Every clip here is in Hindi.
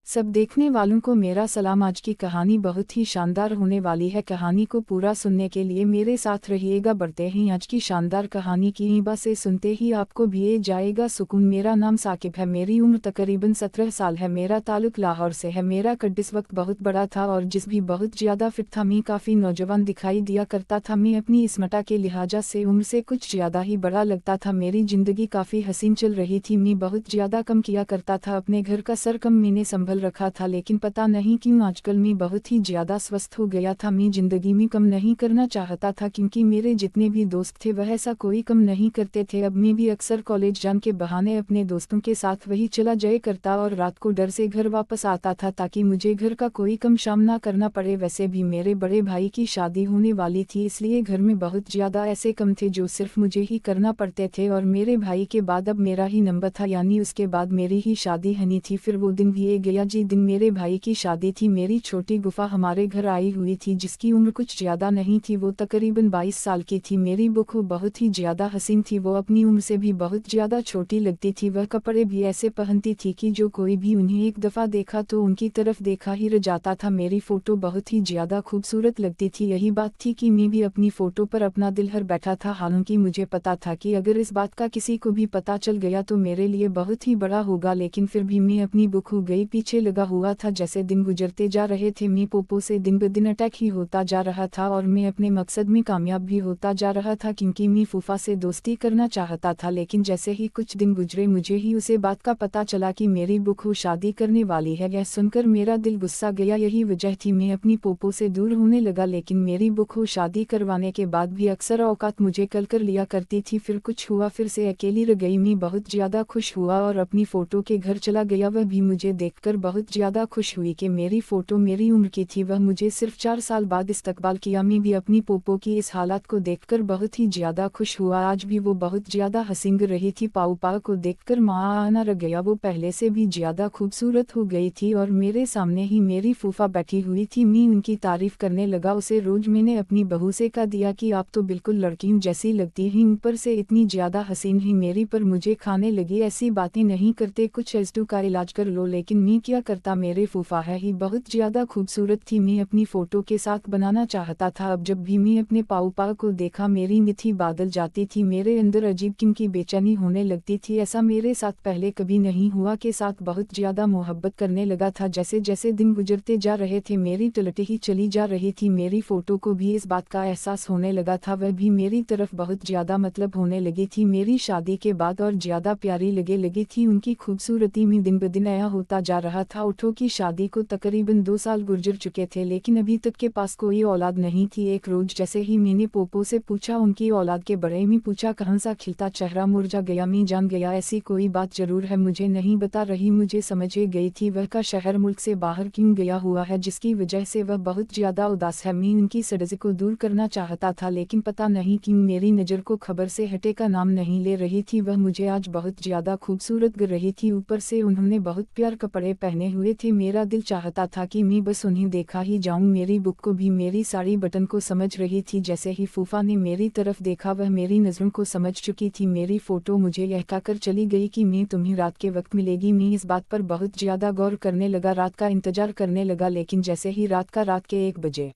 सब देखने वालों को मेरा सलाम। आज की कहानी बहुत ही शानदार होने वाली है। कहानी को पूरा सुनने के लिए मेरे साथ रहिएगा। बढ़ते हैं आज की शानदार कहानी की। ईबा से सुनते ही आपको भी जाएगा सुकून। मेरा नाम साकिब है, मेरी उम्र तकरीबन 17 साल है, मेरा ताल्लुक लाहौर से है। मेरा कद इस वक्त बहुत बड़ा था और जिस भी बहुत ज़्यादा फिट था। मैं काफ़ी नौजवान दिखाई दिया करता था। मैं अपनी इसमटा के लिहाजा से उम्र से कुछ ज़्यादा ही बड़ा लगता था। मेरी ज़िंदगी काफ़ी हसीन चल रही थी। मैं बहुत ज़्यादा कम किया करता था, अपने घर का सर कम मैंने संभल रखा था, लेकिन पता नहीं क्यों आजकल मैं बहुत ही ज़्यादा स्वस्थ हो गया था। मैं ज़िंदगी में कम नहीं करना चाहता था, क्योंकि मेरे जितने भी दोस्त थे वह ऐसा कोई कम नहीं करते थे। अब मैं भी अक्सर कॉलेज जाने के बहाने अपने दोस्तों के साथ वही चला जाया करता और रात को डर से घर वापस आता था, ताकि मुझे घर का कोई कम सामना करना पड़े। वैसे भी मेरे बड़े भाई की शादी होने वाली थी, इसलिए घर में बहुत ज़्यादा ऐसे कम थे जो सिर्फ मुझे ही करना पड़ते थे। और मेरे भाई के बाद अब मेरा ही नंबर था, यानी उसके बाद मेरी ही शादी होनी थी। फिर वो दिन भी गया जी दिन मेरे भाई की शादी थी। मेरी छोटी गुफा हमारे घर आई हुई थी, जिसकी उम्र कुछ ज़्यादा नहीं थी, वो तकरीबन 22 साल की थी। मेरी बुखू बहुत ही ज़्यादा हसीन थी, वो अपनी उम्र से भी बहुत ज़्यादा छोटी लगती थी। वह कपड़े भी ऐसे पहनती थी कि जो कोई भी उन्हें एक दफ़ा देखा तो उनकी तरफ देखा ही रह जाता था। मेरी फ़ोटो बहुत ही ज़्यादा खूबसूरत लगती थी। यही बात थी कि मैं भी अपनी फ़ोटो पर अपना दिल हर बैठा था। हालांकि मुझे पता था कि अगर इस बात का किसी को भी पता चल गया तो मेरे लिए बहुत ही बड़ा होगा, लेकिन फिर भी मैं अपनी बुखू गई पीछे लगा हुआ था। जैसे दिन गुजरते जा रहे थे, मैं पोपो से दिन ब दिन अटैक ही होता जा रहा था और मैं अपने मकसद में कामयाब भी होता जा रहा था, क्योंकि मैं फूफा से दोस्ती करना चाहता था। लेकिन जैसे ही कुछ दिन गुजरे, मुझे ही उसे बात का पता चला कि मेरी बुखू शादी करने वाली है। यह सुनकर मेरा दिल गुस्सा गया। यही वजह थी मैं अपनी पोपो से दूर होने लगा। लेकिन मेरी बुखू शादी करवाने के बाद भी अक्सर औकात मुझे कल कर लिया करती थी। फिर कुछ हुआ, फिर से अकेली रह गई। मैं बहुत ज़्यादा खुश हुआ और अपनी फ़ोटो के घर चला गया। वह भी मुझे देखकर बहुत ज़्यादा खुश हुई कि मेरी फ़ोटो मेरी उम्र की थी। वह मुझे सिर्फ 4 साल बाद इस्तकबाल किया। मैं भी अपनी पोपो की इस हालत को देखकर बहुत ही ज़्यादा खुश हुआ। आज भी वो बहुत ज़्यादा हसीन रही थी। पापा को देखकर माँ आना रह गया। वो पहले से भी ज़्यादा खूबसूरत हो गई थी और मेरे सामने ही मेरी फूफा बैठी हुई थी। मैं उनकी तारीफ़ करने लगा। उसे रोज़ मैंने अपनी बहू से कह दिया कि आप तो बिल्कुल लड़कियों जैसी लगती हैं, ऊपर से इतनी ज़्यादा हसीन ही मेरी पर मुझे खाने लगी। ऐसी बातें नहीं करते, कुछ एस्टू का इलाज कर लो। लेकिन मैं क्या करता, मेरे फूफा है ही बहुत ज़्यादा खूबसूरत थी। मैं अपनी फ़ोटो के साथ बनाना चाहता था। अब जब भी मैं अपने पापा को देखा, मेरी मिठी बादल जाती थी। मेरे अंदर अजीब किस्म की बेचैनी होने लगती थी। ऐसा मेरे साथ पहले कभी नहीं हुआ। के साथ बहुत ज़्यादा मोहब्बत करने लगा था। जैसे जैसे दिन गुजरते जा रहे थे, मेरी तलटी ही चली जा रही थी। मेरी फ़ोटो को भी इस बात का एहसास होने लगा था। वह भी मेरी तरफ बहुत ज़्यादा मतलब होने लगी थी। मेरी शादी के बाद और ज़्यादा प्यारी लगी थी। उनकी खूबसूरती में दिन ब दिन आया होता जा रहा था। उठो की शादी को तकरीबन 2 साल गुजर चुके थे, लेकिन अभी तक के पास कोई औलाद नहीं थी। एक रोज़ जैसे ही मैंने पोपो से पूछा उनकी औलाद के बारे में, पूछा कहाँ सा खिलता चेहरा मुरझा गया। मैं जान गया ऐसी कोई बात जरूर है, मुझे नहीं बता रही। मुझे समझ गई थी वह का शहर मुल्क से बाहर क्यों गया हुआ है, जिसकी वजह से वह बहुत ज़्यादा उदास है। मैं उनकी सड़ज को दूर करना चाहता था, लेकिन पता नहीं क्यों मेरी नज़र को खबर से हटे का नाम नहीं ले रही थी। वह मुझे आज बहुत ज़्यादा खूबसूरत लग रही थी। ऊपर से उन्होंने बहुत प्यार कपड़े पहने हुए थे। मेरा दिल चाहता था कि मैं बस उन्हें देखा ही जाऊं। मेरी बुक को भी मेरी साड़ी बटन को समझ रही थी। जैसे ही फूफा ने मेरी तरफ देखा, वह मेरी नज़रों को समझ चुकी थी। मेरी फ़ोटो मुझे यह कहकर चली गई कि मैं तुम्हें रात के वक्त मिलेगी। मैं इस बात पर बहुत ज़्यादा गौर करने लगा, रात का इंतज़ार करने लगा। लेकिन जैसे ही रात के 1 बजे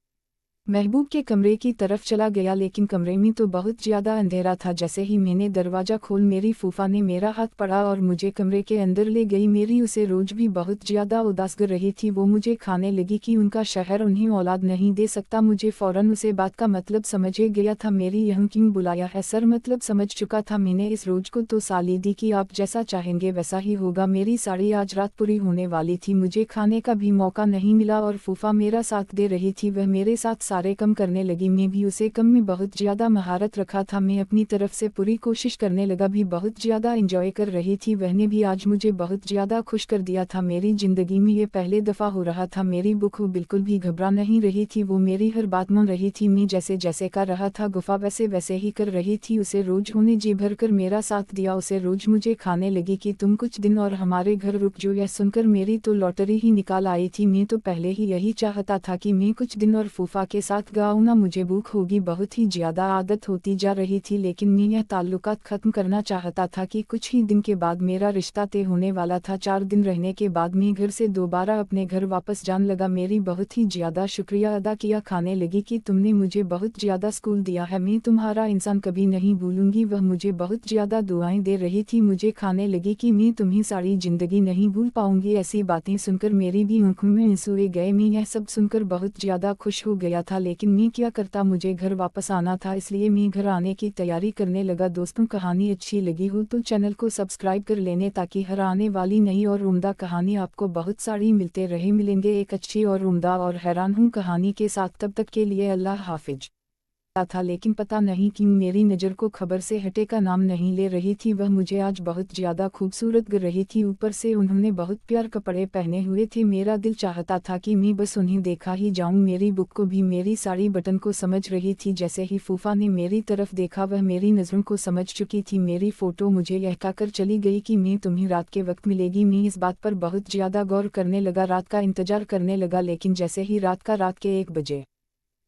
महबूब के कमरे की तरफ चला गया, लेकिन कमरे में तो बहुत ज़्यादा अंधेरा था। जैसे ही मैंने दरवाज़ा खोल, मेरी फूफा ने मेरा हाथ पकड़ा और मुझे कमरे के अंदर ले गई। मेरी उसे रोज़ भी बहुत ज़्यादा उदास कर रही थी। वो मुझे खाने लगी कि उनका शहर उन्हें औलाद नहीं दे सकता। मुझे फ़ौरन उसे बात का मतलब समझ गया था। मेरी यहाँ क्यों बुलाया है सर, मतलब समझ चुका था मैंने इस रोज़ को। तो साली दी कि आप जैसा चाहेंगे वैसा ही होगा। मेरी साड़ी आज रात पूरी होने वाली थी, मुझे खाने का भी मौका नहीं मिला और फूफा मेरा साथ दे रही थी। वह मेरे साथ सारे कम करने लगी। मैं भी उसे कम में बहुत ज़्यादा महारत रखा था। मैं अपनी तरफ से पूरी कोशिश करने लगा, भी बहुत ज़्यादा एंजॉय कर रही थी। वहने भी आज मुझे बहुत ज़्यादा खुश कर दिया था। मेरी ज़िंदगी में ये पहले दफ़ा हो रहा था। मेरी बुखू बिल्कुल भी घबरा नहीं रही थी, वो मेरी हर बात मान रही थी। मैं जैसे जैसे कर रहा था गुफा वैसे वैसे ही कर रही थी। उसे रोज़ उन्हें जी भर कर मेरा साथ दिया। उसे रोज़ मुझे खाने लगी कि तुम कुछ दिन और हमारे घर रुक जो। यह सुनकर मेरी तो लॉटरी ही निकाल आई थी। मैं तो पहले ही यही चाहता था कि मैं कुछ दिन और फूफा के साथ गाऊँ ना, मुझे भूख होगी बहुत ही ज़्यादा। आदत होती जा रही थी, लेकिन मैं यह ताल्लुकात ख़त्म करना चाहता था कि कुछ ही दिन के बाद मेरा रिश्ता तय होने वाला था। 4 दिन रहने के बाद मैं घर से दोबारा अपने घर वापस जाने लगा। मेरी बहुत ही ज़्यादा शुक्रिया अदा किया, खाने लगी कि तुमने मुझे बहुत ज़्यादा स्कूल दिया है, मैं तुम्हारा इंसान कभी नहीं भूलूंगी। वह मुझे बहुत ज़्यादा दुआएं दे रही थी। मुझे खाने लगी कि मैं तुम्हें सारी ज़िंदगी नहीं भूल पाऊंगी। ऐसी बातें सुनकर मेरी भी आंखों में आंसू आ गए। मैं यह सब सुनकर बहुत ज़्यादा खुश हो गया था, लेकिन मैं क्या करता, मुझे घर वापस आना था, इसलिए मैं घर आने की तैयारी करने लगा। दोस्तों, कहानी अच्छी लगी हो तो चैनल को सब्सक्राइब कर लेने, ताकि हर आने वाली नई और उम्दा कहानी आपको बहुत सारी मिलते रहे। मिलेंगे एक अच्छी और उम्दा और हैरान हूँ कहानी के साथ। तब तक के लिए अल्लाह हाफिज था, लेकिन पता नहीं क्यों मेरी नज़र को खबर से हटे का नाम नहीं ले रही थी। वह मुझे आज बहुत ज़्यादा खूबसूरत लग रही थी। ऊपर से उन्होंने बहुत प्यार कपड़े पहने हुए थे। मेरा दिल चाहता था कि मैं बस उन्हें देखा ही जाऊं। मेरी बुक को भी मेरी साड़ी बटन को समझ रही थी। जैसे ही फूफा ने मेरी तरफ देखा, वह मेरी नज़रों को समझ चुकी थी। मेरी फ़ोटो मुझे यह कहकर चली गई कि मैं तुम्हें रात के वक्त मिलेगी। मैं इस बात पर बहुत ज़्यादा गौर करने लगा, रात का इंतज़ार करने लगा। लेकिन जैसे ही रात के 1 बजे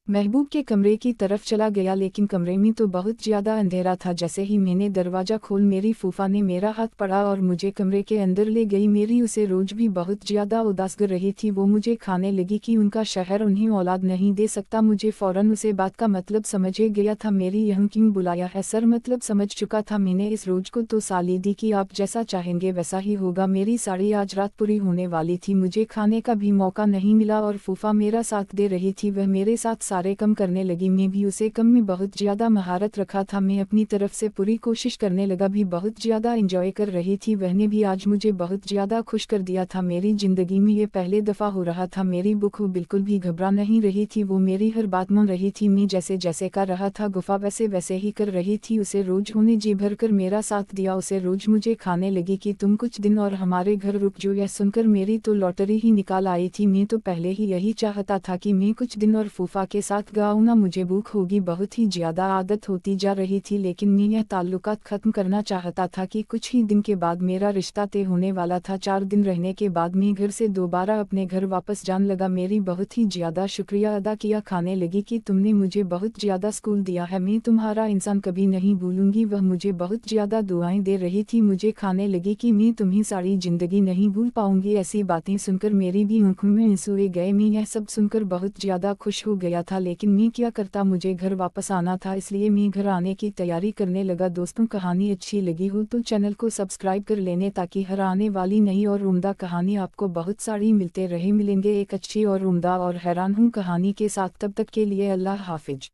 महबूब के कमरे की तरफ चला गया, लेकिन कमरे में तो बहुत ज़्यादा अंधेरा था। जैसे ही मैंने दरवाज़ा खोल, मेरी फूफा ने मेरा हाथ पकड़ा और मुझे कमरे के अंदर ले गई। मेरी उसे रोज भी बहुत ज़्यादा उदास कर रही थी। वो मुझे खाने लगी कि उनका शहर उन्हें औलाद नहीं दे सकता। मुझे फ़ौरन उसे बात का मतलब समझ गया था। मेरी यहाँ क्यों बुलाया है सर, मतलब समझ चुका था मैंने इस रोज को। तो साली दी कि आप जैसा चाहेंगे वैसा ही होगा। मेरी साड़ी आज रात पूरी होने वाली थी, मुझे खाने का भी मौका नहीं मिला और फूफा मेरा साथ दे रही थी। वह मेरे साथ सारे कम करने लगी। मैं भी उसे कम में बहुत ज़्यादा महारत रखा था। मैं अपनी तरफ से पूरी कोशिश करने लगा, भी बहुत ज़्यादा एंजॉय कर रही थी। वहने भी आज मुझे बहुत ज़्यादा खुश कर दिया था। मेरी ज़िंदगी में ये पहले दफ़ा हो रहा था। मेरी बुक बिल्कुल भी घबरा नहीं रही थी, वो मेरी हर बात मान रही थी। मैं जैसे जैसे कर रहा था गुफा वैसे वैसे ही कर रही थी। उसे रोज होने जी भर कर मेरा साथ दिया। उसे रोज मुझे खाने लगी कि तुम कुछ दिन और हमारे घर रुक जो। यह सुनकर मेरी तो लॉटरी ही निकाल आई थी। मैं तो पहले ही यही चाहता था कि मैं कुछ दिन और फूफा के साथ गाऊँ ना, मुझे भूख होगी बहुत ही ज़्यादा। आदत होती जा रही थी, लेकिन मैं यह ताल्लुकात ख़त्म करना चाहता था कि कुछ ही दिन के बाद मेरा रिश्ता तय होने वाला था। 4 दिन रहने के बाद मैं घर से दोबारा अपने घर वापस जाने लगा। मेरी बहुत ही ज़्यादा शुक्रिया अदा किया, खाने लगी कि तुमने मुझे बहुत ज़्यादा स्कूल दिया है, मैं तुम्हारा इंसान कभी नहीं भूलूंगी। वह मुझे बहुत ज़्यादा दुआएं दे रही थी। मुझे खाने लगी कि मैं तुम्हें सारी ज़िंदगी नहीं भूल पाऊंगी। ऐसी बातें सुनकर मेरी भी आंखों में आंसू आ गए। मैं यह सब सुनकर बहुत ज़्यादा खुश हो गया था, लेकिन मैं क्या करता, मुझे घर वापस आना था, इसलिए मैं घर आने की तैयारी करने लगा। दोस्तों, कहानी अच्छी लगी हो तो चैनल को सब्सक्राइब कर लेने, ताकि हर आने वाली नई और उम्दा कहानी आपको बहुत सारी मिलते रहे। मिलेंगे एक अच्छी और उम्दा और हैरान हूँ कहानी के साथ। तब तक के लिए अल्लाह हाफिज।